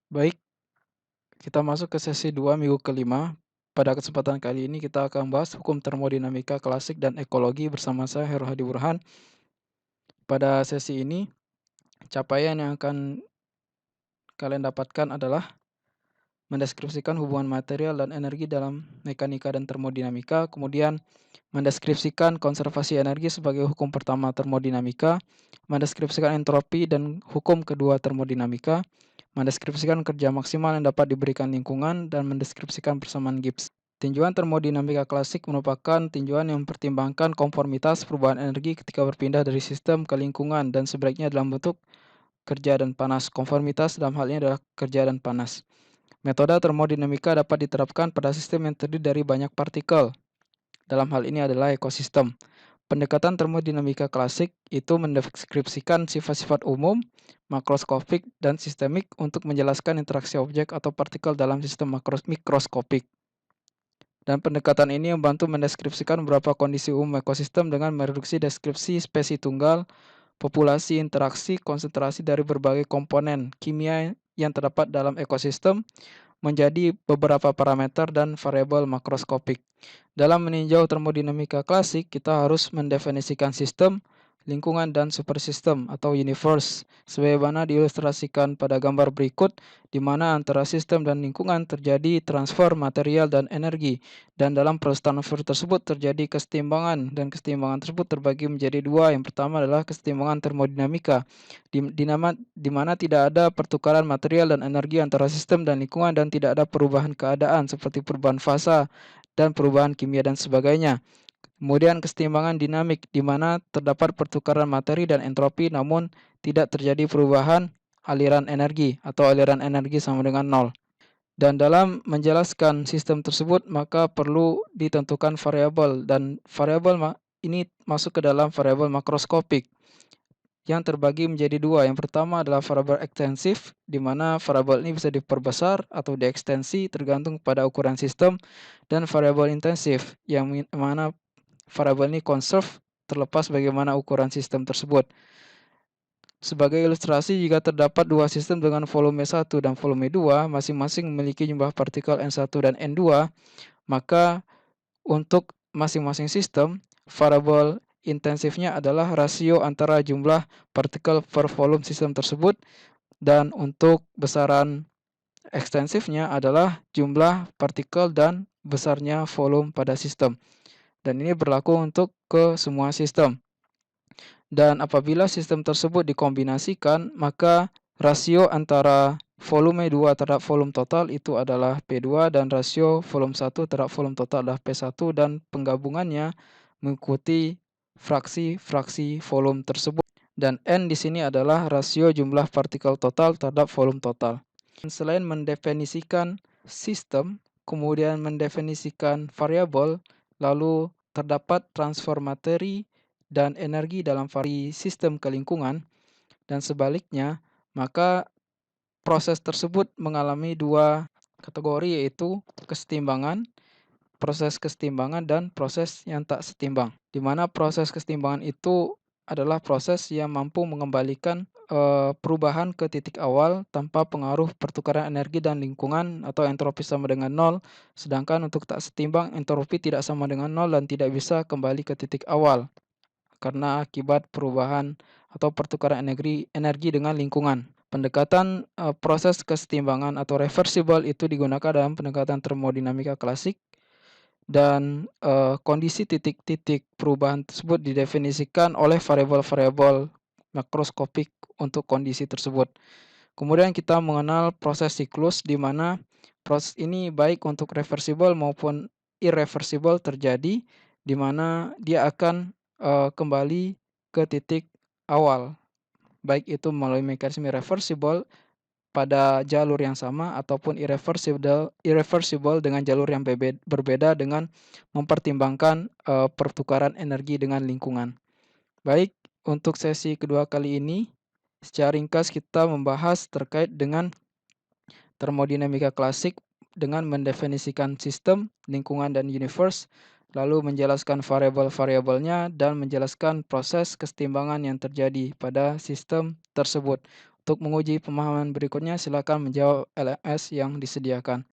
Baik, kita masuk ke sesi 2 minggu kelima. Pada kesempatan kali ini kita akan bahas hukum termodinamika klasik dan ekologi bersama saya Heru Hadi Burhan. Pada sesi ini, capaian yang akan kalian dapatkan adalah mendeskripsikan hubungan material dan energi dalam mekanika dan termodinamika, kemudian mendeskripsikan konservasi energi sebagai hukum pertama termodinamika, mendeskripsikan entropi dan hukum kedua termodinamika, mendeskripsikan kerja maksimal yang dapat diberikan lingkungan, dan mendeskripsikan persamaan Gibbs. Tinjauan termodinamika klasik merupakan tinjauan yang mempertimbangkan konformitas perubahan energi ketika berpindah dari sistem ke lingkungan dan sebaliknya dalam bentuk kerja dan panas. Konformitas dalam hal ini adalah kerja dan panas. Metode termodinamika dapat diterapkan pada sistem yang terdiri dari banyak partikel. Dalam hal ini adalah ekosistem. Pendekatan termodinamika klasik itu mendeskripsikan sifat-sifat umum, makroskopik, dan sistemik untuk menjelaskan interaksi objek atau partikel dalam sistem mikroskopik. Dan pendekatan ini membantu mendeskripsikan beberapa kondisi umum ekosistem dengan mereduksi deskripsi spesies tunggal, populasi, interaksi, konsentrasi dari berbagai komponen kimia yang terdapat dalam ekosistem menjadi beberapa parameter dan variabel makroskopik. Dalam meninjau termodinamika klasik, kita harus mendefinisikan sistem, lingkungan, dan supersistem atau universe, sebagaimana diilustrasikan pada gambar berikut, di mana antara sistem dan lingkungan terjadi transfer material dan energi, dan dalam proses transfer tersebut terjadi kesetimbangan, dan kesetimbangan tersebut terbagi menjadi dua. Yang pertama adalah kesetimbangan termodinamika, di mana tidak ada pertukaran material dan energi antara sistem dan lingkungan dan tidak ada perubahan keadaan seperti perubahan fasa dan perubahan kimia dan sebagainya. Kemudian kesetimbangan dinamik, di mana terdapat pertukaran materi dan entropi namun tidak terjadi perubahan aliran energi atau aliran energi sama dengan nol. Dan dalam menjelaskan sistem tersebut maka perlu ditentukan variabel, dan variabel ini masuk ke dalam variabel makroskopik yang terbagi menjadi dua. Yang pertama adalah variabel ekstensif, di mana variabel ini bisa diperbesar atau diekstensi tergantung pada ukuran sistem, dan variabel intensif, yang mana variabel ini conserve terlepas bagaimana ukuran sistem tersebut. Sebagai ilustrasi, jika terdapat dua sistem dengan volume 1 dan volume 2, masing-masing memiliki jumlah partikel N1 dan N2, maka untuk masing-masing sistem, variabel intensifnya adalah rasio antara jumlah partikel per volume sistem tersebut, dan untuk besaran ekstensifnya adalah jumlah partikel dan besarnya volume pada sistem. Dan ini berlaku untuk ke semua sistem. Dan apabila sistem tersebut dikombinasikan, maka rasio antara volume 2 terhadap volume total itu adalah P2, dan rasio volume 1 terhadap volume total adalah P1, dan penggabungannya mengikuti fraksi-fraksi volume tersebut. Dan N di sini adalah rasio jumlah partikel total terhadap volume total. Selain mendefinisikan sistem, kemudian mendefinisikan variabel, lalu terdapat transfer materi dan energi dalam sistem ke lingkungan, dan sebaliknya, maka proses tersebut mengalami dua kategori, yaitu kesetimbangan, proses kesetimbangan, dan proses yang tak setimbang. Di mana proses kesetimbangan itu adalah proses yang mampu mengembalikan perubahan ke titik awal tanpa pengaruh pertukaran energi dan lingkungan atau entropi sama dengan nol, sedangkan untuk tak setimbang entropi tidak sama dengan nol dan tidak bisa kembali ke titik awal karena akibat perubahan atau pertukaran energi dengan lingkungan. Pendekatan proses kesetimbangan atau reversible itu digunakan dalam pendekatan termodinamika klasik, dan kondisi titik-titik perubahan tersebut didefinisikan oleh variabel-variabel makroskopik untuk kondisi tersebut. Kemudian kita mengenal proses siklus, di mana proses ini baik untuk reversible maupun irreversible terjadi, di mana dia akan kembali ke titik awal, baik itu melalui mekanisme reversible pada jalur yang sama ataupun irreversible dengan jalur yang berbeda dengan mempertimbangkan pertukaran energi dengan lingkungan. Baik, untuk sesi kedua kali ini secara ringkas kita membahas terkait dengan termodinamika klasik dengan mendefinisikan sistem, lingkungan, dan universe, lalu menjelaskan variabel-variabelnya dan menjelaskan proses kesetimbangan yang terjadi pada sistem tersebut. Untuk menguji pemahaman berikutnya, silakan menjawab LMS yang disediakan.